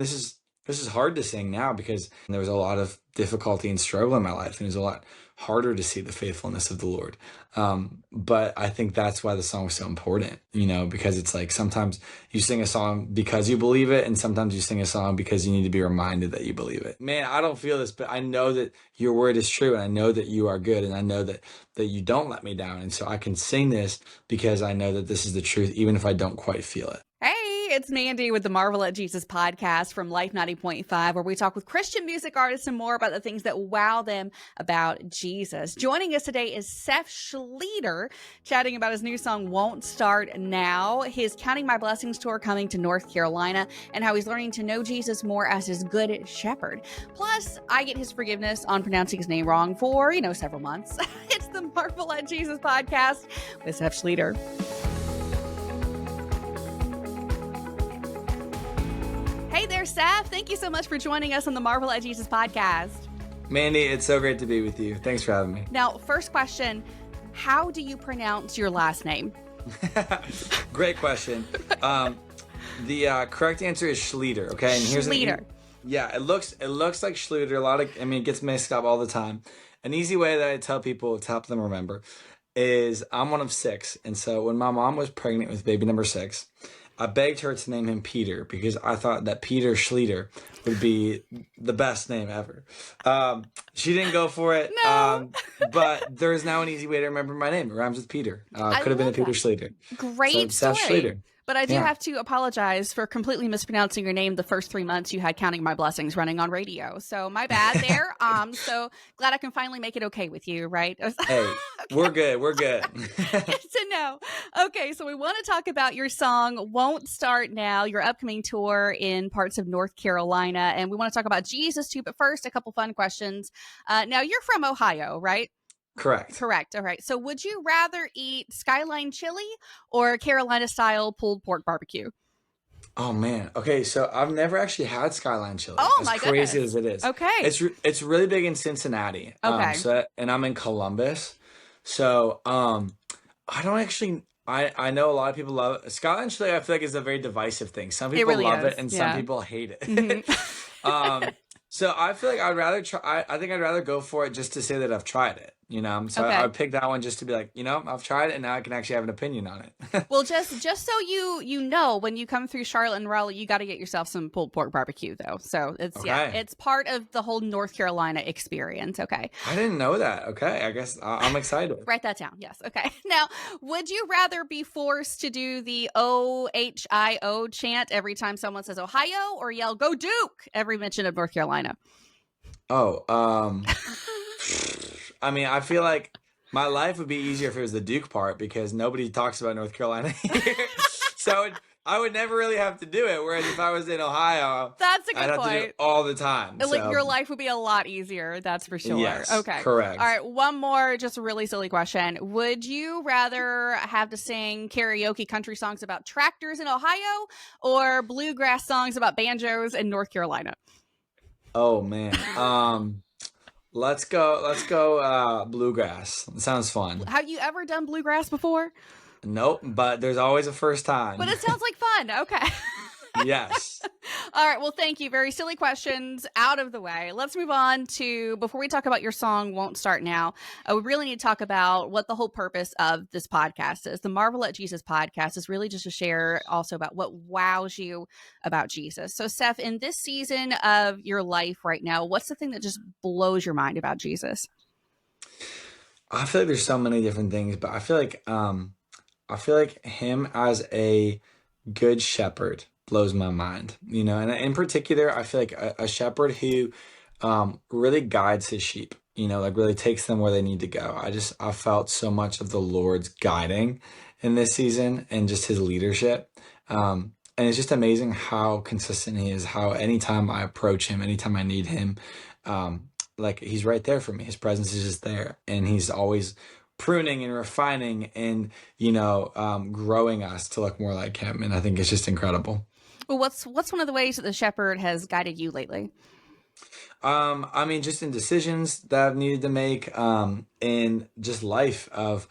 This is hard to sing now because there was a lot of difficulty and struggle in my life, and it was a lot harder to see the faithfulness of the Lord. But I think that's why the song was so important, because it's like sometimes you sing a song because you believe it, and sometimes you sing a song because you need to be reminded that you believe it. Man, I don't feel this, but I know that your word is true, and I know that you are good, and I know that you don't let me down. And so I can sing this because I know that this is the truth, even if I don't quite feel it. Hey, it's Mandy with the Marvel at Jesus podcast from Life 90.5, where we talk with Christian music artists and more about the things that wow them about Jesus. Joining us today is Seth Schlueter, chatting about his new song, Won't Start Now, his Counting My Blessings tour coming to North Carolina, and how he's learning to know Jesus more as his good shepherd. Plus, I get his forgiveness on pronouncing his name wrong for, several months. It's the Marvel at Jesus podcast with Seth Schlueter. Hey there, Seph. Thank you so much for joining us on the Marvel at Jesus podcast. Mandy, it's so great to be with you. Thanks for having me. Now, first question, how do you pronounce your last name? Great question. The correct answer is Schlueter, okay? And here's Schlueter. Yeah, it looks like Schlueter. It gets mixed up all the time. An easy way that I tell people to help them remember is I'm one of 6. And so when my mom was pregnant with baby number 6, I begged her to name him Peter because I thought that Peter Schlueter would be the best name ever. She didn't go for it, No. but there's now an easy way to remember my name. It rhymes with Peter. Could have been a Peter Schlueter. Great so, story. Seth Schlueter. But I do have to apologize for completely mispronouncing your name the first 3 months you had Counting My Blessings running on radio. So my bad there. So glad I can finally make it okay with you, right? Hey, okay. We're good. Good to know. Okay, so we want to talk about your song, Won't Start Now, your upcoming tour in parts of North Carolina. And we want to talk about Jesus too. But first, a couple fun questions. Now, you're from Ohio, right? Correct. All right. So would you rather eat Skyline chili or Carolina style pulled pork barbecue? Oh man. Okay, so I've never actually had Skyline chili. Oh my As crazy goodness. as it is. Okay. It's really big in Cincinnati. Okay. And I'm in Columbus. So I don't actually I know a lot of people love it. Skyline chili. I feel like is a very divisive thing. Some people really love is. it and Yeah. some people hate it. Mm-hmm. So I feel like I'd rather try. I think I'd rather go for it just to say that I've tried it. So Okay. I would pick that one just to be like, I've tried it and now I can actually have an opinion on it. Well, just so you know, when you come through Charlotte and Raleigh, you got to get yourself some pulled pork barbecue, though. So it's part of the whole North Carolina experience. Okay. I didn't know that. Okay, I guess I'm excited. Write that down. Yes. Okay. Now, would you rather be forced to do the OHIO chant every time someone says Ohio, or yell "Go Duke" every mention of North Carolina? Oh, I feel like my life would be easier if it was the Duke part because nobody talks about North Carolina here. So I would never really have to do it. Whereas if I was in Ohio, that's a good I'd have point. to do it all the time. Like your life would be a lot easier. That's for sure. Yes, okay. Correct. All right. One more, just a really silly question. Would you rather have to sing karaoke country songs about tractors in Ohio or bluegrass songs about banjos in North Carolina? Oh man. Let's go bluegrass. It sounds fun. Have you ever done bluegrass before? Nope, but there's always a first time. But it sounds like fun. Okay. Yes. All right. Well, thank you. Very silly questions out of the way. Let's move on to, before we talk about your song, Won't Start Now, we really need to talk about what the whole purpose of this podcast is. The Marvel at Jesus podcast is really just to share also about what wows you about Jesus. So, Seph, in this season of your life right now, what's the thing that just blows your mind about Jesus? I feel like there's so many different things, but I feel like him as a good shepherd blows my mind, and in particular, I feel like a shepherd who really guides his sheep, like really takes them where they need to go. I felt so much of the Lord's guiding in this season and just his leadership. And it's just amazing how consistent he is, how anytime I approach him, anytime I need him, like he's right there for me. His presence is just there, and he's always pruning and refining and, growing us to look more like him. And I think it's just incredible. Well, what's one of the ways that the shepherd has guided you lately? Just in decisions that I've needed to make, in just life of,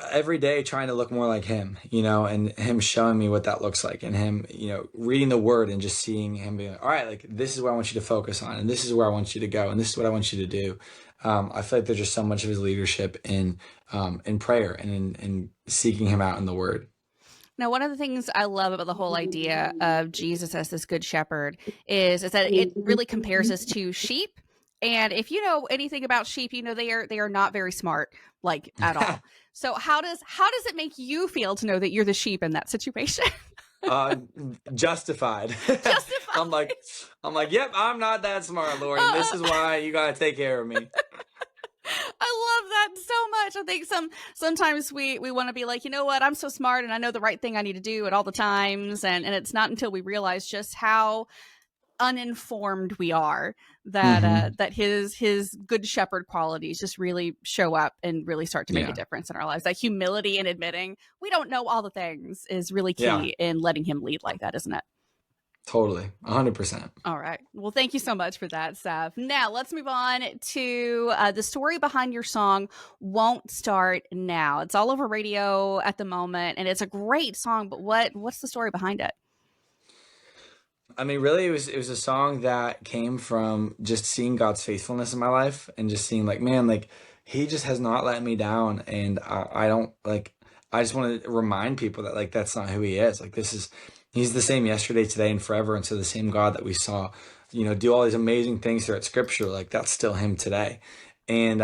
every day trying to look more like him, you know, and him showing me what that looks like, and him, you know, reading the word and just seeing him being like, all right, like this is what I want you to focus on, and this is where I want you to go, and this is what I want you to do. I feel like there's just so much of his leadership in prayer and in seeking him out in the word. Now, one of the things I love about the whole idea of Jesus as this good shepherd is that it really compares us to sheep. And if you know anything about sheep, you know they are not very smart, like at all. So how does it make you feel to know that you're the sheep in that situation? uh Justified. Justify. i'm like yep, I'm not that smart, Lord, and this Uh, is why you got to take care of me. I love that so much. I think sometimes we want to be like, you know what, I'm so smart and I know the right thing I need to do at all the times, and it's not until we realize just how uninformed we are that Hmm. that his good shepherd qualities just really show up and really start to make a Yeah. difference in our lives. That humility and admitting we don't know all the things is really Yeah, key in letting him lead like that, isn't it? totally, 100%. All right. Well, thank you so much for that, Seth. Now, let's move on to the story behind your song, Won't Start Now. It's all over radio at the moment, and it's a great song, but what's the story behind it? I mean, really, it was a song that came from just seeing God's faithfulness in my life, and just seeing like, man, like he just has not let me down, and I don't like. I just want to remind people that like that's not who he is. Like this is, he's the same yesterday, today, and forever. And so the same God that we saw, you know, do all these amazing things throughout Scripture, like that's still him today. And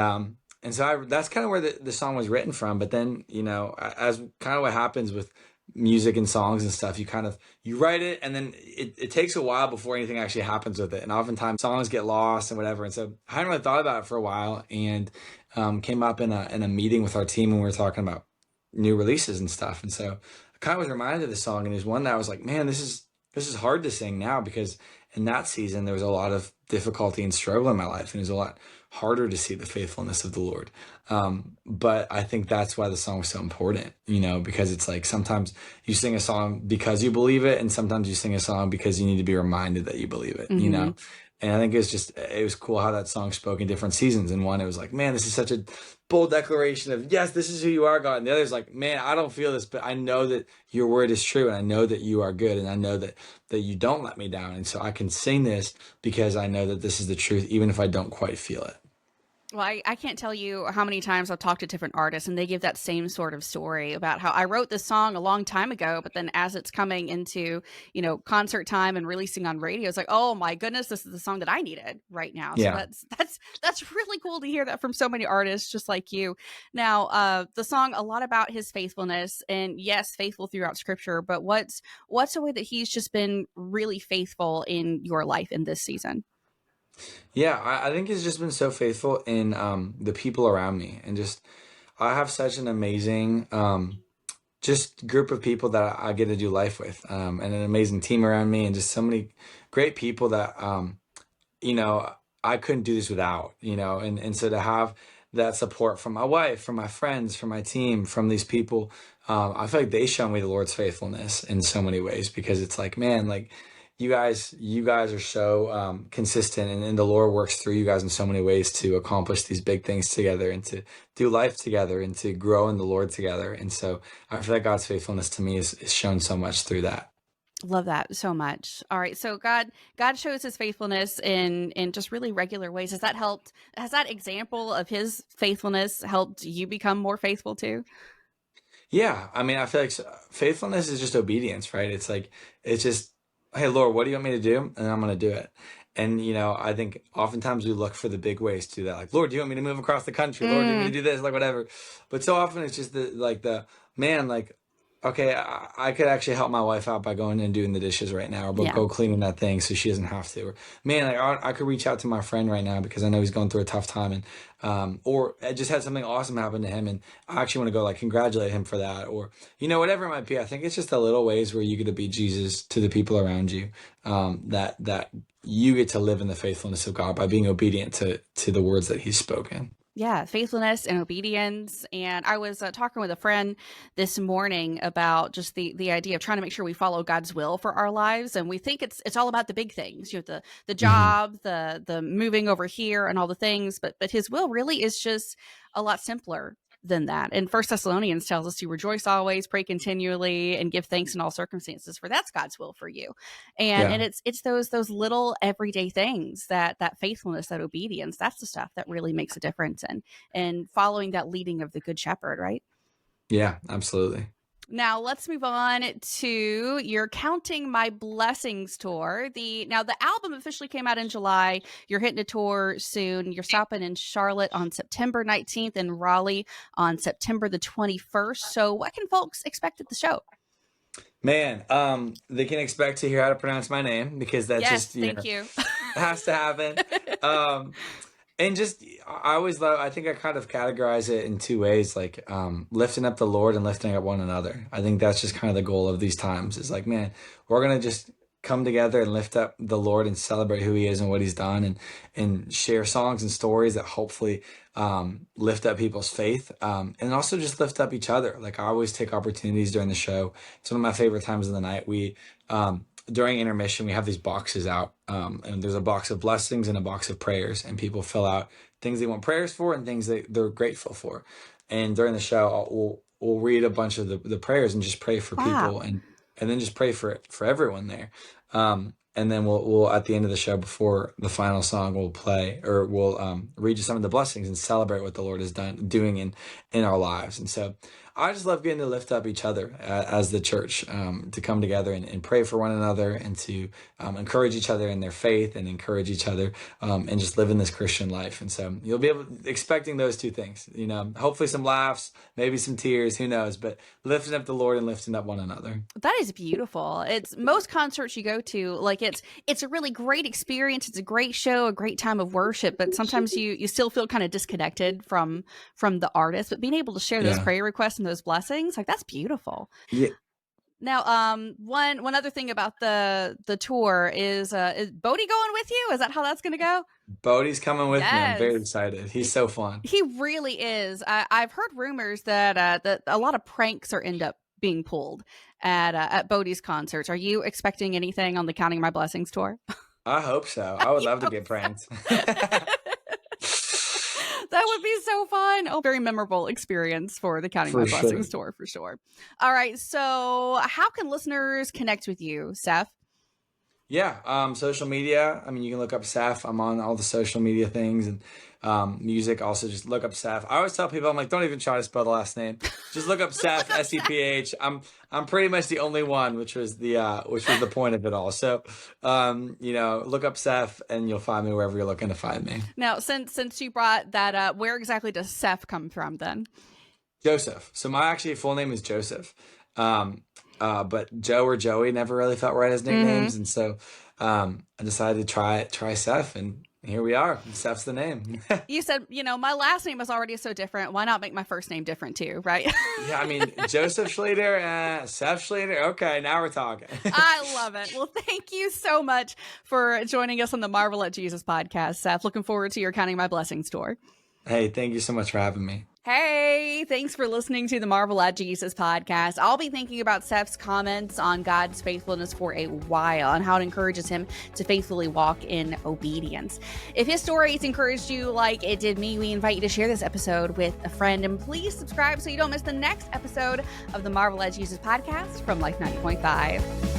so that's kind of where the song was written from. But then, you know, as kind of what happens with music and songs and stuff, you write it, and then it takes a while before anything actually happens with it, and oftentimes songs get lost and whatever. And so I hadn't really thought about it for a while, and came up in a meeting with our team when we were talking about new releases and stuff. And so I kind of was reminded of the song, and it was one that I was like, man, this is hard to sing now, because in that season there was a lot of difficulty and struggle in my life, and it was a lot harder to see the faithfulness of the Lord. But I think that's why the song was so important, you know, because it's like sometimes you sing a song because you believe it, and sometimes you sing a song because you need to be reminded that you believe it, you Mm-hmm. know. And I think it was cool how that song spoke in different seasons. And one, it was like, man, this is such a bold declaration of, yes, this is who you are, God. And the other is like, man, I don't feel this, but I know that your word is true, and I know that you are good, and I know that you don't let me down. And so I can sing this because I know that this is the truth, even if I don't quite feel it. Well, I can't tell you how many times I've talked to different artists and they give that same sort of story about how I wrote this song a long time ago, but then as it's coming into, concert time and releasing on radio, it's like, oh my goodness, this is the song that I needed right now. So Yeah. that's really cool to hear that from so many artists just like you. Now, the song a lot about his faithfulness, and yes, faithful throughout scripture, but what's a way that he's just been really faithful in your life in this season? Yeah, I think he's just been so faithful in the people around me, and just I have such an amazing just group of people that I get to do life with, and an amazing team around me, and just so many great people that you know I couldn't do this without, you know, and so to have that support from my wife, from my friends, from my team, from these people, I feel like they show me the Lord's faithfulness in so many ways, because it's like, man, like you guys are so consistent, and the Lord works through you guys in so many ways to accomplish these big things together, and to do life together, and to grow in the Lord together. And so I feel like God's faithfulness to me is shown so much through that. Love that so much. All right. So God shows his faithfulness in just really regular ways. Has that example of his faithfulness helped you become more faithful too? Yeah, I mean, I feel like faithfulness is just obedience, right? It's like, it's just, hey, Lord, what do you want me to do? And I'm going to do it. And, you know, I think oftentimes we look for the big ways to do that. Like, Lord, do you want me to move across the country? Lord, do you want me Mm, to do this? Like, whatever. But so often it's just man, like, okay, I could actually help my wife out by going and doing the dishes right now, or yeah. go cleaning that thing so she doesn't have to. Or, man, like, I could reach out to my friend right now because I know he's going through a tough time, and or I just had something awesome happen to him, and I actually want to go like congratulate him for that, or whatever it might be. I think it's just the little ways where you get to be Jesus to the people around you, that you get to live in the faithfulness of God by being obedient to the words that He's spoken. Yeah, faithfulness and obedience. And I was talking with a friend this morning about just the idea of trying to make sure we follow God's will for our lives. And we think it's all about the big things, the Hmm. job, the moving over here, and all the things. But his will really is just a lot simpler. than that. And First Thessalonians tells us to rejoice always, pray continually, and give thanks in all circumstances, for that's God's will for you. And Yeah. it's those little everyday things, that faithfulness, that obedience, that's the stuff that really makes a difference, and following that leading of the Good Shepherd, right? Yeah, absolutely. Now let's move on to your Counting My Blessings tour. The album officially came out in July. You're hitting a tour soon. You're stopping in Charlotte on September 19th and Raleigh on September the 21st. So what can folks expect at the show? Man, they can expect to hear how to pronounce my name, because that Yes, just, thank you. has to happen. And just, I always love, I think I kind of categorize it in two ways, like lifting up the Lord and lifting up one another. I think that's just kind of the goal of these times, is like, man, we're going to just come together and lift up the Lord and celebrate who he is and what he's done, and share songs and stories that hopefully lift up people's faith, and also just lift up each other. Like, I always take opportunities during the show. It's one of my favorite times of the night. We, during intermission, we have these boxes out, and there's a box of blessings and a box of prayers, and people fill out things they want prayers for and things they're grateful for. And during the show, we'll read a bunch of the prayers and just pray for people, and then just pray for everyone there. And then we'll at the end of the show, before the final song, we'll play, or we'll read you some of the blessings and celebrate what the Lord is doing in our lives. And so I just love getting to lift up each other as the church, to come together and pray for one another, and to encourage each other in their faith, and encourage each other, and just live in this Christian life. And so you'll be expecting those two things, hopefully some laughs, maybe some tears, who knows, but lifting up the Lord and lifting up one another. That is beautiful. It's most concerts you go to, like, it's a really great experience. It's a great show, a great time of worship, but sometimes you still feel kind of disconnected from the artist, but being able to share those prayer requests and those blessings, like, that's beautiful. Yeah. Now, one other thing about the tour is Bodie going with you? Is that how that's going to go? Bodie's coming with me. I'm Yes. very excited. He's so fun. He really is. I've heard rumors that a lot of pranks end up being pulled at Bodie's concerts. Are you expecting anything on the Counting My Blessings tour? I hope so. I would love to get pranked. That would be so fun. Oh, very memorable experience for the Counting My Blessings tour, for sure. All right. So how can listeners connect with you, Seph? Yeah, social media. I mean, you can look up Seph. I'm on all the social media things, and music. Also, just look up Seph. I always tell people, I'm like, don't even try to spell the last name. Just look up Seph, Seph. I'm pretty much the only one, which was the point of it all. So, look up Seph, and you'll find me wherever you're looking to find me. Now, since you brought that up, where exactly does Seph come from then? Joseph. So my actually full name is Joseph. But Joe or Joey never really felt right as nicknames. And so I decided to try Seph, and here we are. Seph's the name. You said, my last name is already so different. Why not make my first name different too, right? Yeah, I mean, Joseph Schlueter, Seth Schlueter. Okay, now we're talking. I love it. Well, thank you so much for joining us on the Marvel at Jesus podcast, Seph. Looking forward to your Counting My Blessings tour. Hey, thank you so much for having me. Hey, thanks for listening to the Marvel at Jesus podcast. I'll be thinking about Seph's comments on God's faithfulness for a while, and how it encourages him to faithfully walk in obedience. If his story has encouraged you like it did me, we invite you to share this episode with a friend, and please subscribe so you don't miss the next episode of the Marvel at Jesus podcast from Life 90.5.